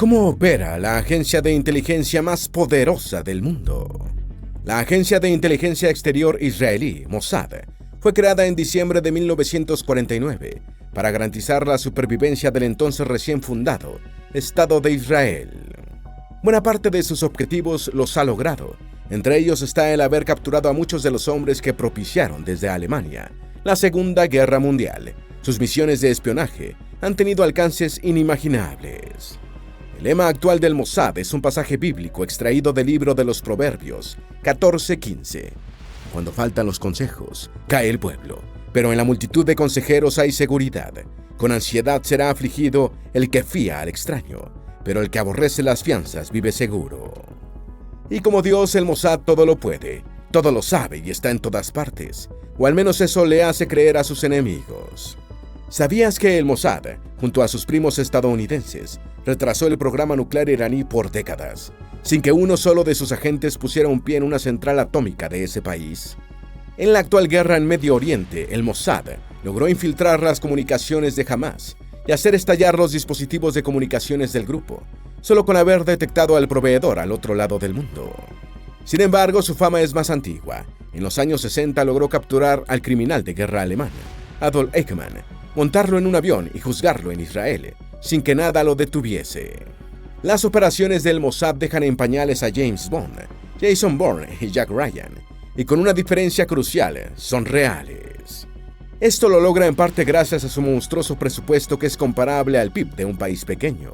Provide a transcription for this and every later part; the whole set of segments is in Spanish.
¿Cómo opera la agencia de inteligencia más poderosa del mundo? La Agencia de Inteligencia Exterior israelí, Mossad, fue creada en diciembre de 1949 para garantizar la supervivencia del entonces recién fundado Estado de Israel. Buena parte de sus objetivos los ha logrado. Entre ellos está el haber capturado a muchos de los hombres que propiciaron desde Alemania la Segunda Guerra Mundial. Sus misiones de espionaje han tenido alcances inimaginables. El lema actual del Mossad es un pasaje bíblico extraído del libro de los Proverbios 14:15. Cuando faltan los consejos, cae el pueblo, pero en la multitud de consejeros hay seguridad. Con ansiedad será afligido el que fía al extraño, pero el que aborrece las fianzas vive seguro. Y como Dios, el Mossad todo lo puede, todo lo sabe y está en todas partes, o al menos eso le hace creer a sus enemigos. ¿Sabías que el Mossad, junto a sus primos estadounidenses, retrasó el programa nuclear iraní por décadas, sin que uno solo de sus agentes pusiera un pie en una central atómica de ese país? En la actual guerra en Medio Oriente, el Mossad logró infiltrar las comunicaciones de Hamás y hacer estallar los dispositivos de comunicaciones del grupo, solo con haber detectado al proveedor al otro lado del mundo. Sin embargo, su fama es más antigua. En los años 60 logró capturar al criminal de guerra alemán, Adolf Eichmann, montarlo en un avión y juzgarlo en Israel, sin que nada lo detuviese. Las operaciones del Mossad dejan en pañales a James Bond, Jason Bourne y Jack Ryan, y con una diferencia crucial, son reales. Esto lo logra en parte gracias a su monstruoso presupuesto que es comparable al PIB de un país pequeño.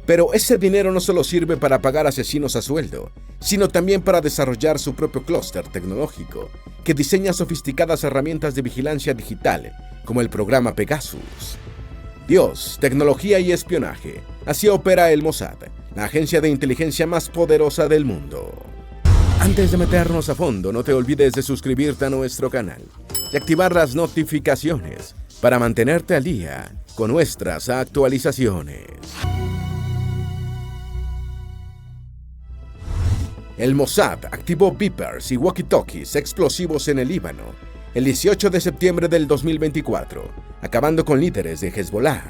Pero ese dinero no solo sirve para pagar asesinos a sueldo, sino también para desarrollar su propio clúster tecnológico, que diseña sofisticadas herramientas de vigilancia digital, como el programa Pegasus. Dios, tecnología y espionaje. Así opera el Mossad, la agencia de inteligencia más poderosa del mundo. Antes de meternos a fondo, no te olvides de suscribirte a nuestro canal y activar las notificaciones para mantenerte al día con nuestras actualizaciones. El Mossad activó beepers y walkie-talkies explosivos en el Líbano el 18 de septiembre del 2024, acabando con líderes de Hezbollah.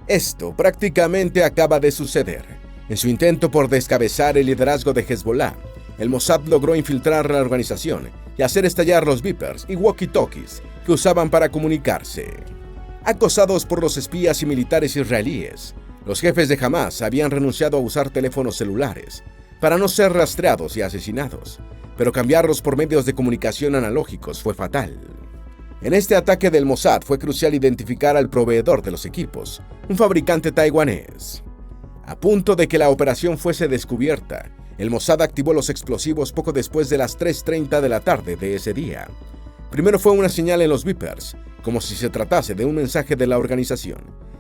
Esto prácticamente acaba de suceder. En su intento por descabezar el liderazgo de Hezbollah, el Mossad logró infiltrar la organización y hacer estallar los beepers y walkie-talkies que usaban para comunicarse. Acosados por los espías y militares israelíes, los jefes de Hamás habían renunciado a usar teléfonos celulares para no ser rastreados y asesinados, pero cambiarlos por medios de comunicación analógicos fue fatal. En este ataque del Mossad fue crucial identificar al proveedor de los equipos, un fabricante taiwanés. A punto de que la operación fuese descubierta, el Mossad activó los explosivos poco después de las 3:30 de la tarde de ese día. Primero fue una señal en los beepers, como si se tratase de un mensaje de la organización.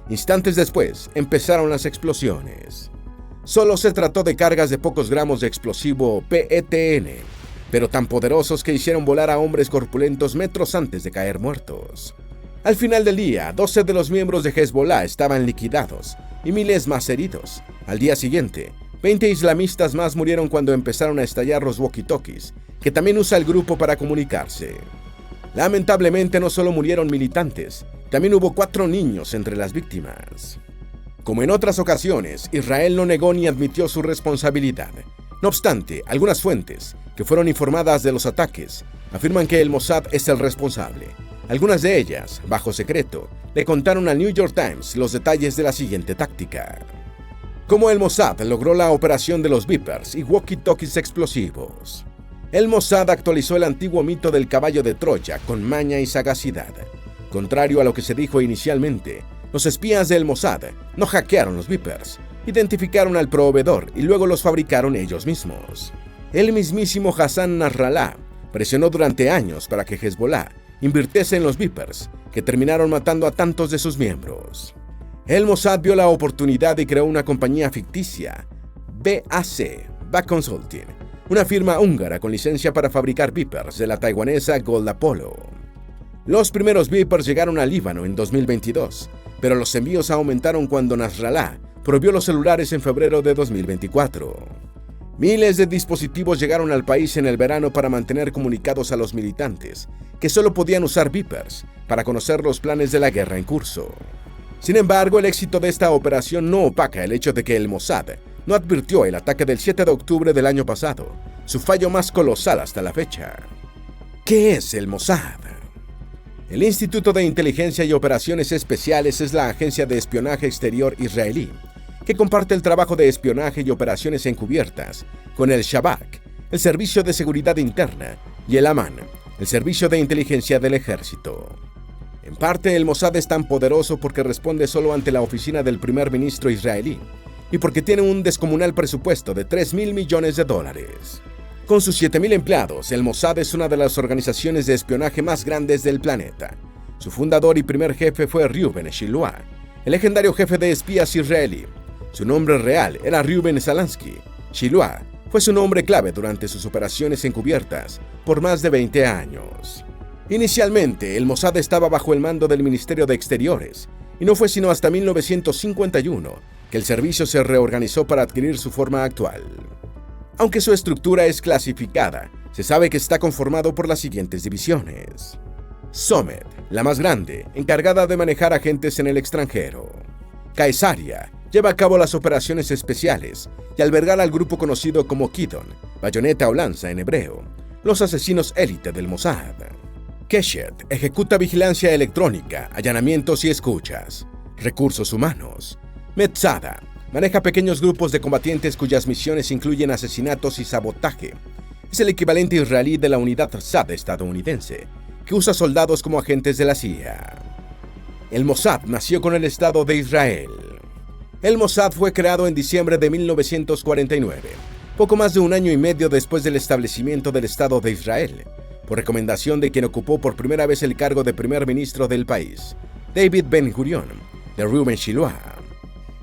Instantes después, empezaron las explosiones. Solo se trató de cargas de pocos gramos de explosivo PETN, pero tan poderosos que hicieron volar a hombres corpulentos metros antes de caer muertos. Al final del día, 12 de los miembros de Hezbollah estaban liquidados y miles más heridos. Al día siguiente, 20 islamistas más murieron cuando empezaron a estallar los walkie-talkies, que también usa el grupo para comunicarse. Lamentablemente no solo murieron militantes, también hubo 4 niños entre las víctimas. Como en otras ocasiones, Israel no negó ni admitió su responsabilidad. No obstante, algunas fuentes, que fueron informadas de los ataques, afirman que el Mossad es el responsable. Algunas de ellas, bajo secreto, le contaron al New York Times los detalles de la siguiente táctica. Cómo el Mossad logró la operación de los beepers y walkie-talkies explosivos. El Mossad actualizó el antiguo mito del caballo de Troya con maña y sagacidad. Contrario a lo que se dijo inicialmente, los espías del Mossad no hackearon los beepers, identificaron al proveedor y luego los fabricaron ellos mismos. El mismísimo Hassan Nasrallah presionó durante años para que Hezbollah invirtiese en los beepers, que terminaron matando a tantos de sus miembros. El Mossad vio la oportunidad y creó una compañía ficticia, BAC, Back Consulting, una firma húngara con licencia para fabricar beepers de la taiwanesa Gold Apollo. Los primeros beepers llegaron al Líbano en 2022, pero los envíos aumentaron cuando Nasrallah prohibió los celulares en febrero de 2024. Miles de dispositivos llegaron al país en el verano para mantener comunicados a los militantes, que solo podían usar beepers para conocer los planes de la guerra en curso. Sin embargo, el éxito de esta operación no opaca el hecho de que el Mossad no advirtió el ataque del 7 de octubre del año pasado, su fallo más colosal hasta la fecha. ¿Qué es el Mossad? El Instituto de Inteligencia y Operaciones Especiales es la agencia de espionaje exterior israelí, que comparte el trabajo de espionaje y operaciones encubiertas con el Shabak, el Servicio de Seguridad Interna, y el Aman, el Servicio de Inteligencia del Ejército. En parte, el Mossad es tan poderoso porque responde solo ante la oficina del primer ministro israelí y porque tiene un descomunal presupuesto de $3.000 millones. Con sus 7.000 empleados, el Mossad es una de las organizaciones de espionaje más grandes del planeta. Su fundador y primer jefe fue Reuven Shilua, el legendario jefe de espías israelí. Su nombre real era Reuven Salansky. Shilua fue su nombre clave durante sus operaciones encubiertas por más de 20 años. Inicialmente, el Mossad estaba bajo el mando del Ministerio de Exteriores, y no fue sino hasta 1951 que el servicio se reorganizó para adquirir su forma actual. Aunque su estructura es clasificada, se sabe que está conformado por las siguientes divisiones. Somet, la más grande, encargada de manejar agentes en el extranjero. Caesaria, lleva a cabo las operaciones especiales y albergar al grupo conocido como Kidon, bayoneta o lanza en hebreo, los asesinos élite del Mossad. Keshet ejecuta vigilancia electrónica, allanamientos y escuchas. Recursos humanos. Metzada maneja pequeños grupos de combatientes cuyas misiones incluyen asesinatos y sabotaje. Es el equivalente israelí de la unidad SAD estadounidense, que usa soldados como agentes de la CIA. El Mossad nació con el Estado de Israel. El Mossad fue creado en diciembre de 1949, poco más de un año y medio después del establecimiento del Estado de Israel, por recomendación de quien ocupó por primera vez el cargo de primer ministro del país, David Ben-Gurion, de Reuven Shilua.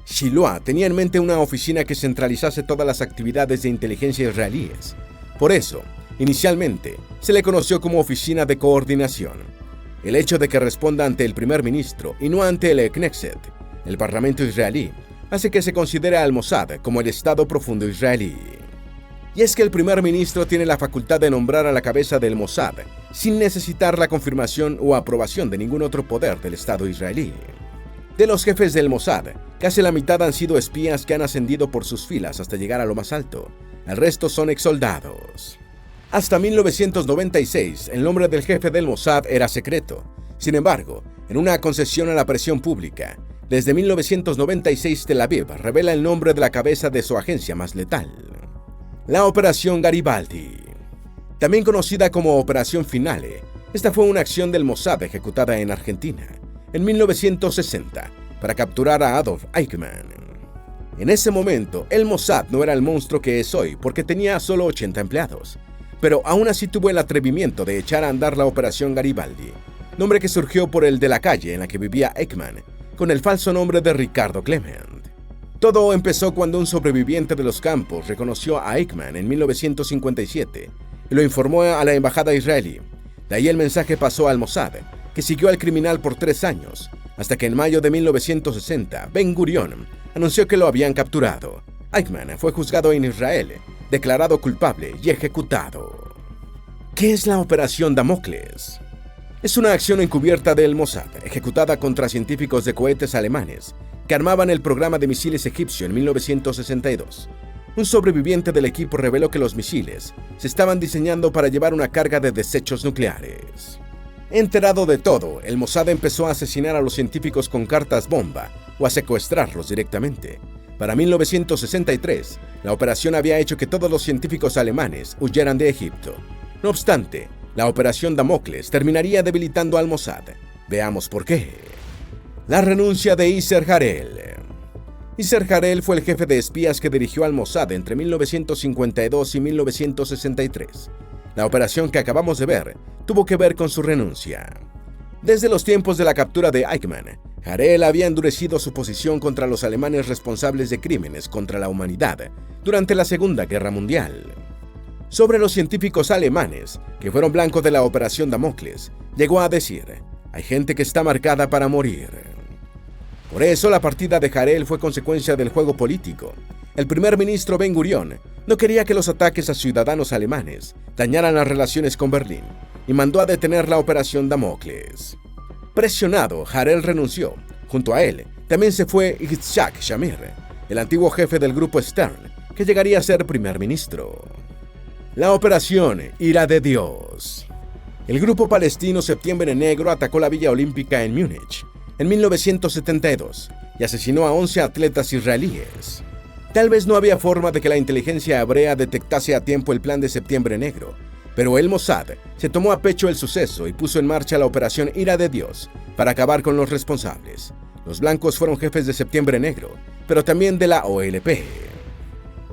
Shilua tenía en mente una oficina que centralizase todas las actividades de inteligencia israelíes. Por eso, inicialmente, se le conoció como Oficina de Coordinación. El hecho de que responda ante el primer ministro y no ante el Knesset, el parlamento israelí, hace que se considere al Mossad como el Estado profundo israelí. Y es que el primer ministro tiene la facultad de nombrar a la cabeza del Mossad sin necesitar la confirmación o aprobación de ningún otro poder del Estado israelí. De los jefes del Mossad, casi la mitad han sido espías que han ascendido por sus filas hasta llegar a lo más alto. El resto son exsoldados. Hasta 1996, el nombre del jefe del Mossad era secreto. Sin embargo, en una concesión a la presión pública, desde 1996 Tel Aviv revela el nombre de la cabeza de su agencia más letal. La Operación Garibaldi. También conocida como Operación Finale, esta fue una acción del Mossad ejecutada en Argentina, en 1960, para capturar a Adolf Eichmann. En ese momento, el Mossad no era el monstruo que es hoy porque tenía solo 80 empleados, pero aún así tuvo el atrevimiento de echar a andar la Operación Garibaldi, nombre que surgió por el de la calle en la que vivía Eichmann, con el falso nombre de Ricardo Clement. Todo empezó cuando un sobreviviente de los campos reconoció a Eichmann en 1957 y lo informó a la embajada israelí. De ahí el mensaje pasó al Mossad, que siguió al criminal por 3 años, hasta que en mayo de 1960 Ben-Gurion anunció que lo habían capturado. Eichmann fue juzgado en Israel, declarado culpable y ejecutado. ¿Qué es la Operación Damocles? Es una acción encubierta del Mossad, ejecutada contra científicos de cohetes alemanes que armaban el programa de misiles egipcio en 1962. Un sobreviviente del equipo reveló que los misiles se estaban diseñando para llevar una carga de desechos nucleares. Enterado de todo, el Mossad empezó a asesinar a los científicos con cartas bomba o a secuestrarlos directamente. Para 1963, la operación había hecho que todos los científicos alemanes huyeran de Egipto. No obstante, la Operación Damocles terminaría debilitando al Mossad. Veamos por qué. La renuncia de Yisser Harel. Yisser Harel fue el jefe de espías que dirigió al Mossad entre 1952 y 1963. La operación que acabamos de ver tuvo que ver con su renuncia. Desde los tiempos de la captura de Eichmann, Harel había endurecido su posición contra los alemanes responsables de crímenes contra la humanidad durante la Segunda Guerra Mundial. Sobre los científicos alemanes, que fueron blanco de la Operación Damocles, llegó a decir: hay gente que está marcada para morir. Por eso la partida de Harel fue consecuencia del juego político. El primer ministro Ben-Gurion no quería que los ataques a ciudadanos alemanes dañaran las relaciones con Berlín y mandó a detener la Operación Damocles. Presionado, Harel renunció, Junto a él, también se fue Yitzhak Shamir, el antiguo jefe del grupo Stern, que llegaría a ser primer ministro. La Operación Ira de Dios. El grupo palestino Septiembre Negro atacó la Villa Olímpica en Múnich en 1972 y asesinó a 11 atletas israelíes. Tal vez no había forma de que la inteligencia hebrea detectase a tiempo el plan de Septiembre Negro, pero el Mossad se tomó a pecho el suceso y puso en marcha la Operación Ira de Dios para acabar con los responsables. Los blancos fueron jefes de Septiembre Negro, pero también de la OLP.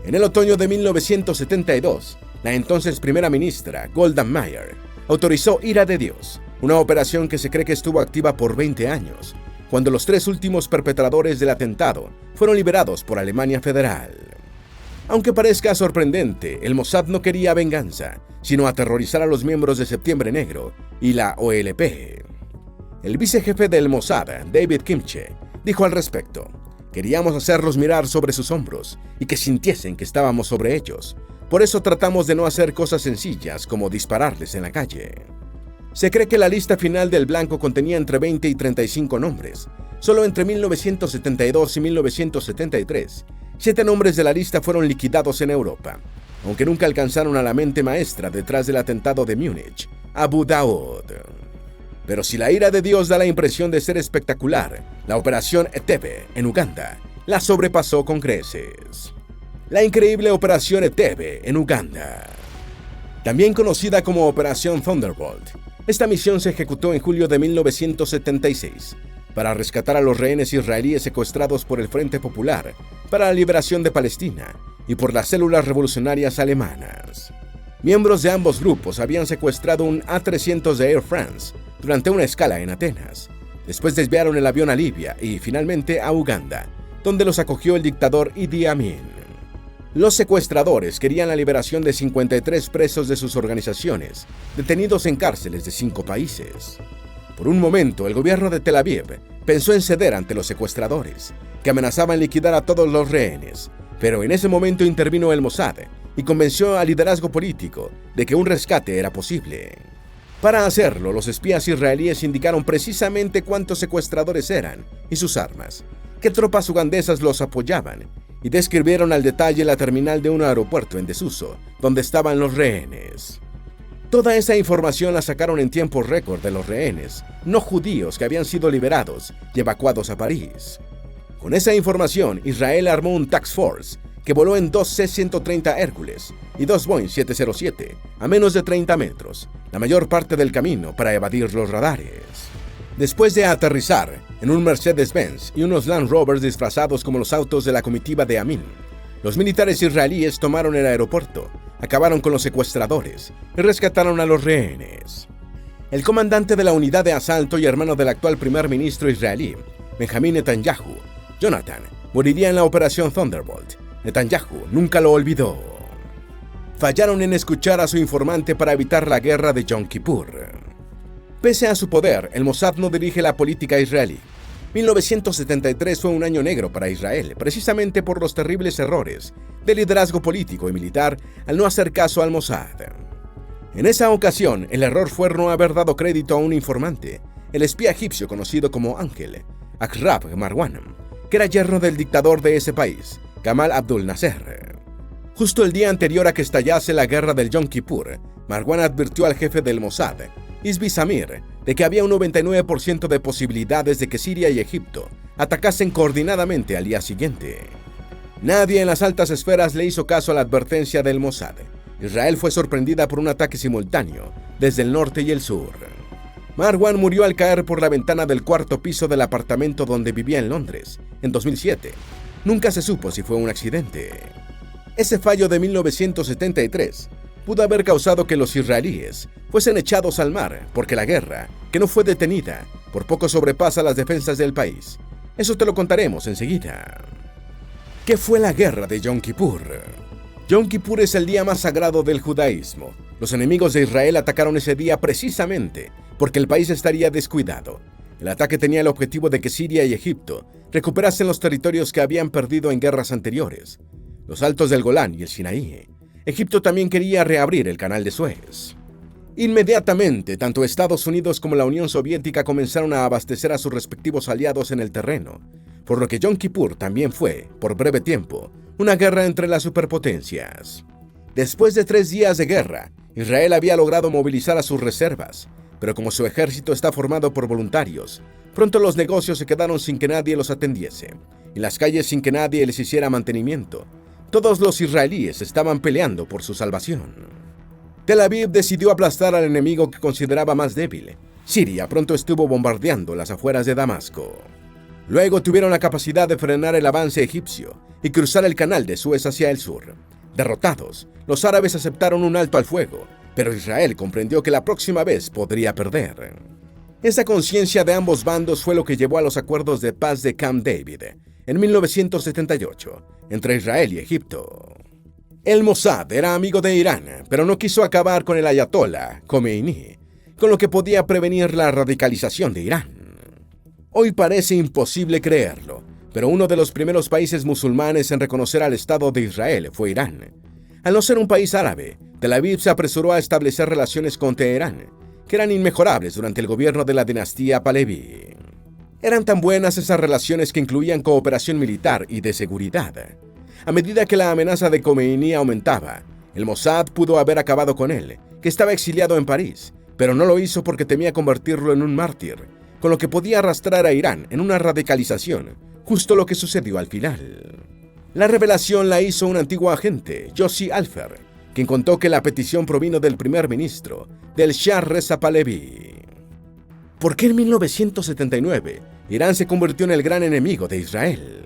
En el otoño de 1972, la entonces primera ministra, Golda Meir, autorizó Ira de Dios, una operación que se cree que estuvo activa por 20 años, cuando los 3 últimos perpetradores del atentado fueron liberados por Alemania Federal. Aunque parezca sorprendente, el Mossad no quería venganza, sino aterrorizar a los miembros de Septiembre Negro y la OLP. El vicejefe del Mossad, David Kimche, dijo al respecto: "Queríamos hacerlos mirar sobre sus hombros y que sintiesen que estábamos sobre ellos. Por eso tratamos de no hacer cosas sencillas como dispararles en la calle". Se cree que la lista final del blanco contenía entre 20 y 35 nombres. Solo entre 1972 y 1973, 7 nombres de la lista fueron liquidados en Europa, aunque nunca alcanzaron a la mente maestra detrás del atentado de Múnich, Abu Daoud. Pero si la ira de Dios da la impresión de ser espectacular, la Operación Entebbe en Uganda la sobrepasó con creces. La increíble Operación Entebbe en Uganda. También conocida como Operación Thunderbolt, esta misión se ejecutó en julio de 1976 para rescatar a los rehenes israelíes secuestrados por el Frente Popular para la Liberación de Palestina y por las células revolucionarias alemanas. Miembros de ambos grupos habían secuestrado un A-300 de Air France durante una escala en Atenas. Después desviaron el avión a Libia y finalmente a Uganda, donde los acogió el dictador Idi Amin. Los secuestradores querían la liberación de 53 presos de sus organizaciones, detenidos en cárceles de 5 países. Por un momento, el gobierno de Tel Aviv pensó en ceder ante los secuestradores, que amenazaban liquidar a todos los rehenes, pero en ese momento intervino el Mossad y convenció al liderazgo político de que un rescate era posible. Para hacerlo, los espías israelíes indicaron precisamente cuántos secuestradores eran y sus armas, qué tropas ugandesas los apoyaban, y describieron al detalle la terminal de un aeropuerto en desuso, donde estaban los rehenes. Toda esa información la sacaron en tiempo récord de los rehenes no judíos que habían sido liberados y evacuados a París. Con esa información, Israel armó un task force que voló en 2 C-130 Hércules y 2 Boeing 707 a menos de 30 metros, la mayor parte del camino para evadir los radares. Después de aterrizar en un Mercedes-Benz y unos Land Rovers disfrazados como los autos de la comitiva de Amin, los militares israelíes tomaron el aeropuerto, acabaron con los secuestradores y rescataron a los rehenes. El comandante de la unidad de asalto y hermano del actual primer ministro israelí, Benjamin Netanyahu, Jonathan, moriría en la Operación Thunderbolt. Netanyahu nunca lo olvidó. Fallaron en escuchar a su informante para evitar la guerra de Yom Kippur. Pese a su poder, el Mossad no dirige la política israelí. 1973 fue un año negro para Israel, precisamente por los terribles errores de liderazgo político y militar al no hacer caso al Mossad. En esa ocasión, el error fue no haber dado crédito a un informante, el espía egipcio conocido como Ángel, Akrab Marwan, que era yerno del dictador de ese país, Gamal Abdul Nasser. Justo el día anterior a que estallase la guerra del Yom Kippur, Marwan advirtió al jefe del Mossad, Isbi Samir, de que había un 99% de posibilidades de que Siria y Egipto atacasen coordinadamente al día siguiente. Nadie en las altas esferas le hizo caso a la advertencia del Mossad. Israel fue sorprendida por un ataque simultáneo desde el norte y el sur. Marwan murió al caer por la ventana del 4º piso del apartamento donde vivía en Londres, en 2007. Nunca se supo si fue un accidente. Ese fallo de 1973 pudo haber causado que los israelíes fuesen echados al mar, porque la guerra, que no fue detenida, por poco sobrepasa las defensas del país. Eso te lo contaremos enseguida. ¿Qué fue la guerra de Yom Kippur? Yom Kippur es el día más sagrado del judaísmo. Los enemigos de Israel atacaron ese día precisamente porque el país estaría descuidado. El ataque tenía el objetivo de que Siria y Egipto recuperasen los territorios que habían perdido en guerras anteriores, los altos del Golán y el Sinaí. Egipto también quería reabrir el canal de Suez. Inmediatamente, tanto Estados Unidos como la Unión Soviética comenzaron a abastecer a sus respectivos aliados en el terreno, por lo que Yom Kippur también fue, por breve tiempo, una guerra entre las superpotencias. Después de 3 días de guerra, Israel había logrado movilizar a sus reservas, pero como su ejército está formado por voluntarios, pronto los negocios se quedaron sin que nadie los atendiese, y las calles sin que nadie les hiciera mantenimiento. Todos los israelíes estaban peleando por su salvación. Tel Aviv decidió aplastar al enemigo que consideraba más débil. Siria pronto estuvo bombardeando las afueras de Damasco. Luego tuvieron la capacidad de frenar el avance egipcio y cruzar el canal de Suez hacia el sur. Derrotados, los árabes aceptaron un alto al fuego, pero Israel comprendió que la próxima vez podría perder. Esa conciencia de ambos bandos fue lo que llevó a los acuerdos de paz de Camp David en 1978 entre Israel y Egipto. El Mossad era amigo de Irán, pero no quiso acabar con el ayatolá Khomeini, con lo que podía prevenir la radicalización de Irán. Hoy parece imposible creerlo, pero uno de los primeros países musulmanes en reconocer al Estado de Israel fue Irán. Al no ser un país árabe, Tel Aviv se apresuró a establecer relaciones con Teherán, que eran inmejorables durante el gobierno de la dinastía Pahlaví. Eran tan buenas esas relaciones que incluían cooperación militar y de seguridad. A medida que la amenaza de Khomeini aumentaba, el Mossad pudo haber acabado con él, que estaba exiliado en París, pero no lo hizo porque temía convertirlo en un mártir, con lo que podía arrastrar a Irán en una radicalización, justo lo que sucedió al final. La revelación la hizo un antiguo agente, Yossi Alfer, quien contó que la petición provino del primer ministro, del Shah Reza Pahlaví. ¿Por qué en 1979 Irán se convirtió en el gran enemigo de Israel?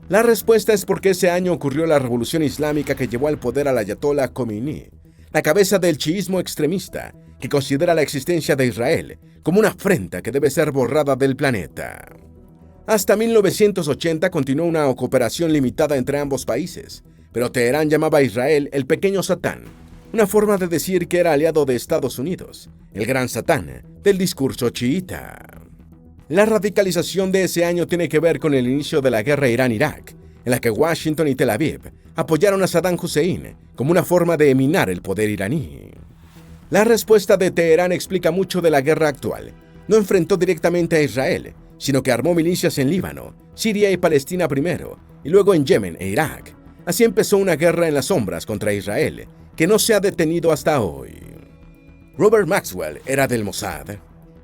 La respuesta es porque ese año ocurrió la revolución islámica que llevó al poder al ayatolá Khomeini, la cabeza del chiismo extremista, que considera la existencia de Israel como una afrenta que debe ser borrada del planeta. Hasta 1980 continuó una cooperación limitada entre ambos países, pero Teherán llamaba a Israel el pequeño Satán, una forma de decir que era aliado de Estados Unidos, el gran Satán del discurso chiita. La radicalización de ese año tiene que ver con el inicio de la guerra Irán-Irak, en la que Washington y Tel Aviv apoyaron a Saddam Hussein como una forma de minar el poder iraní. La respuesta de Teherán explica mucho de la guerra actual. No enfrentó directamente a Israel, sino que armó milicias en Líbano, Siria y Palestina primero, y luego en Yemen e Irak. Así empezó una guerra en las sombras contra Israel, que no se ha detenido hasta hoy. Robert Maxwell era del Mossad.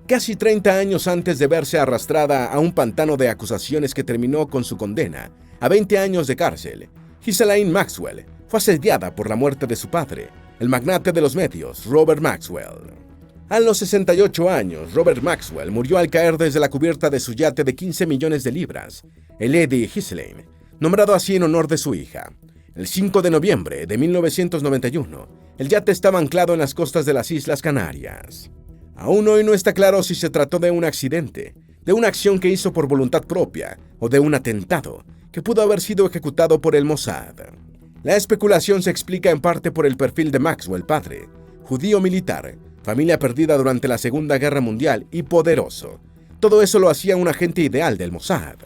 Casi 30 años antes de verse arrastrada a un pantano de acusaciones que terminó con su condena a 20 años de cárcel, Ghislaine Maxwell fue asediada por la muerte de su padre, el magnate de los medios, Robert Maxwell. A los 68 años, Robert Maxwell murió al caer desde la cubierta de su yate de 15 millones de libras, el Lady Ghislaine, nombrado así en honor de su hija. El 5 de noviembre de 1991, el yate estaba anclado en las costas de las Islas Canarias. Aún hoy no está claro si se trató de un accidente, de una acción que hizo por voluntad propia o de un atentado que pudo haber sido ejecutado por el Mossad. La especulación se explica en parte por el perfil de Maxwell padre, judío militar, familia perdida durante la Segunda Guerra Mundial y poderoso. Todo eso lo hacía un agente ideal del Mossad.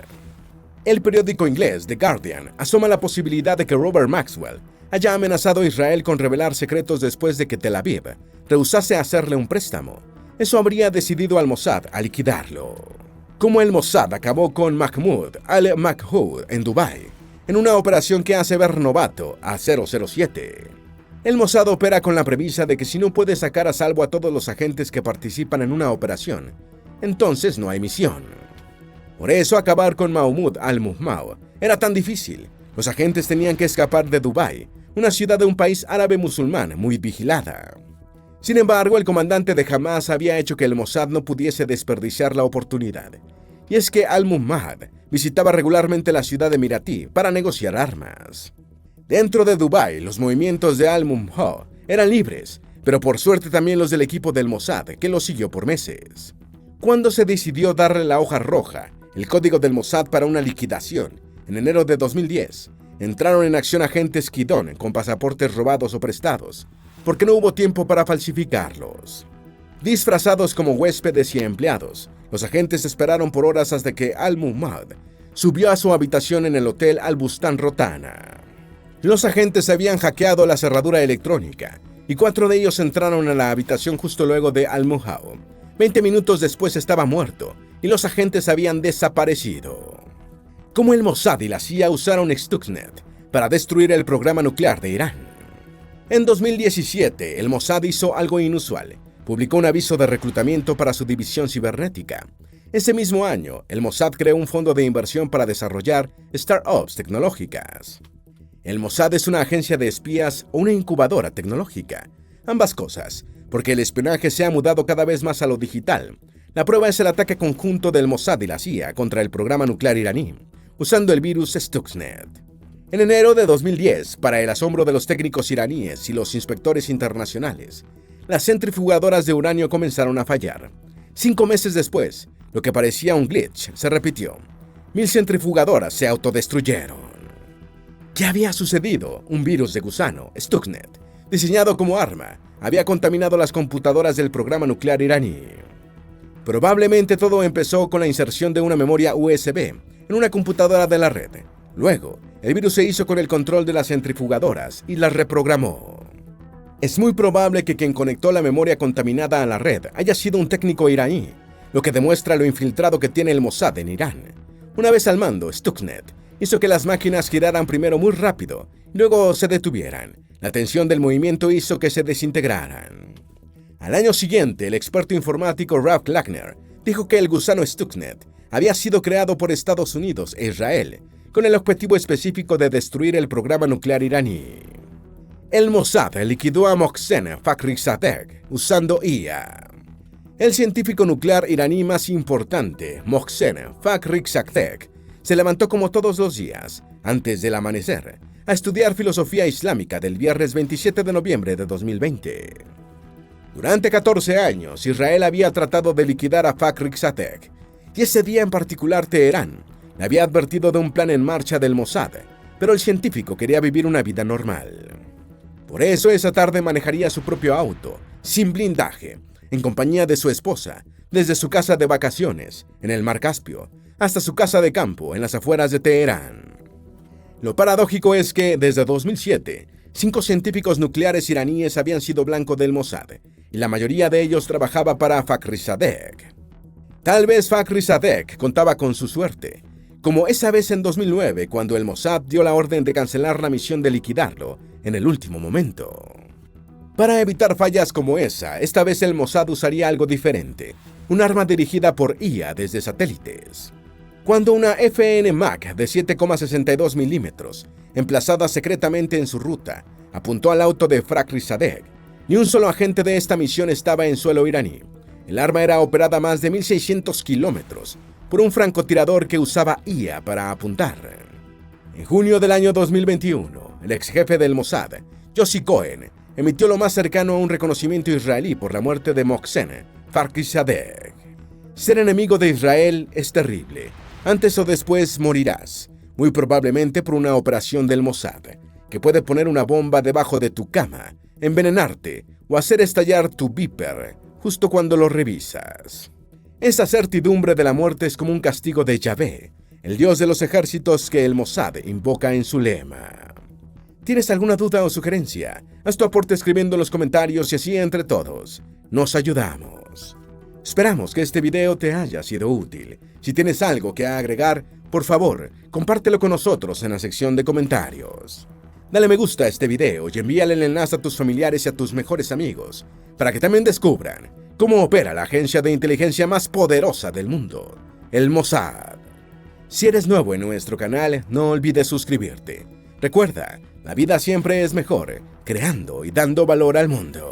El periódico inglés The Guardian asoma la posibilidad de que Robert Maxwell haya amenazado a Israel con revelar secretos después de que Tel Aviv rehusase hacerle un préstamo. Eso habría decidido al Mossad a liquidarlo. Como el Mossad acabó con Mahmoud al-Makhul en Dubái, en una operación que hace ver novato a 007. El Mossad opera con la premisa de que si no puede sacar a salvo a todos los agentes que participan en una operación, entonces no hay misión. Por eso acabar con Mahmoud al-Muhmau era tan difícil. Los agentes tenían que escapar de Dubái, una ciudad de un país árabe musulmán muy vigilada. Sin embargo, el comandante de Hamas había hecho que el Mossad no pudiese desperdiciar la oportunidad. Y es que al-Muhmad visitaba regularmente la ciudad de Miratí para negociar armas. Dentro de Dubái, los movimientos de al-Muhmad eran libres, pero por suerte también los del equipo del Mossad, que lo siguió por meses. Cuando se decidió darle la hoja roja, el código del Mossad para una liquidación, en enero de 2010, entraron en acción agentes Kidon con pasaportes robados o prestados, porque no hubo tiempo para falsificarlos. Disfrazados como huéspedes y empleados, los agentes esperaron por horas hasta que al-Muhmad subió a su habitación en el hotel Al Bustan Rotana. Los agentes habían hackeado la cerradura electrónica y 4 de ellos entraron a la habitación justo luego de Al-Muhao. 20 minutos después estaba muerto y los agentes habían desaparecido. Cómo el Mossad y la CIA usaron Stuxnet para destruir el programa nuclear de Irán. En 2017, el Mossad hizo algo inusual. Publicó un aviso de reclutamiento para su división cibernética. Ese mismo año, el Mossad creó un fondo de inversión para desarrollar startups tecnológicas. El Mossad es una agencia de espías o una incubadora tecnológica. Ambas cosas, porque el espionaje se ha mudado cada vez más a lo digital. La prueba es el ataque conjunto del Mossad y la CIA contra el programa nuclear iraní, usando el virus Stuxnet. En enero de 2010, para el asombro de los técnicos iraníes y los inspectores internacionales, las centrifugadoras de uranio comenzaron a fallar. 5 meses después, lo que parecía un glitch se repitió. 1000 centrifugadoras se autodestruyeron. ¿Qué había sucedido? Un virus de gusano, Stuxnet, diseñado como arma, había contaminado las computadoras del programa nuclear iraní. Probablemente todo empezó con la inserción de una memoria USB en una computadora de la red. Luego, el virus se hizo con el control de las centrifugadoras y las reprogramó. Es muy probable que quien conectó la memoria contaminada a la red haya sido un técnico iraní, lo que demuestra lo infiltrado que tiene el Mossad en Irán. Una vez al mando, Stuxnet hizo que las máquinas giraran primero muy rápido y luego se detuvieran. La tensión del movimiento hizo que se desintegraran. Al año siguiente, el experto informático Ralph Klackner dijo que el gusano Stuxnet había sido creado por Estados Unidos e Israel con el objetivo específico de destruir el programa nuclear iraní. El Mossad liquidó a Mohsen Fakhrizadeh usando IA. El científico nuclear iraní más importante, Mohsen Fakhrizadeh, se levantó como todos los días, antes del amanecer, a estudiar filosofía islámica del viernes 27 de noviembre de 2020. Durante 14 años, Israel había tratado de liquidar a Fakhrizadeh, y ese día en particular Teherán le había advertido de un plan en marcha del Mossad, pero el científico quería vivir una vida normal. Por eso esa tarde manejaría su propio auto, sin blindaje, en compañía de su esposa, desde su casa de vacaciones, en el Mar Caspio, hasta su casa de campo, en las afueras de Teherán. Lo paradójico es que, desde 2007, 5 científicos nucleares iraníes habían sido blanco del Mossad, y la mayoría de ellos trabajaba para Fakhrizadeh. Tal vez Fakhrizadeh contaba con su suerte, como esa vez en 2009 cuando el Mossad dio la orden de cancelar la misión de liquidarlo en el último momento. Para evitar fallas como esta vez el Mossad usaría algo diferente, un arma dirigida por IA desde satélites. Cuando una FN MAC de 7,62 milímetros, emplazada secretamente en su ruta, apuntó al auto de Fakhrizadeh, ni un solo agente de esta misión estaba en suelo iraní. El arma era operada a más de 1.600 kilómetros por un francotirador que usaba IA para apuntar. En junio del año 2021, el ex jefe del Mossad, Yossi Cohen, emitió lo más cercano a un reconocimiento israelí por la muerte de Mohsen Fakhrizadeh. Ser enemigo de Israel es terrible. Antes o después morirás, muy probablemente por una operación del Mossad, que puede poner una bomba debajo de tu cama, envenenarte o hacer estallar tu Viper justo cuando lo revisas. Esa certidumbre de la muerte es como un castigo de Yahvé, el dios de los ejércitos que el Mossad invoca en su lema. ¿Tienes alguna duda o sugerencia? Haz tu aporte escribiendo en los comentarios y así entre todos nos ayudamos. Esperamos que este video te haya sido útil. Si tienes algo que agregar, por favor, compártelo con nosotros en la sección de comentarios. Dale me gusta a este video y envíale el enlace a tus familiares y a tus mejores amigos, para que también descubran cómo opera la agencia de inteligencia más poderosa del mundo, el Mossad. Si eres nuevo en nuestro canal, no olvides suscribirte. Recuerda, la vida siempre es mejor, creando y dando valor al mundo.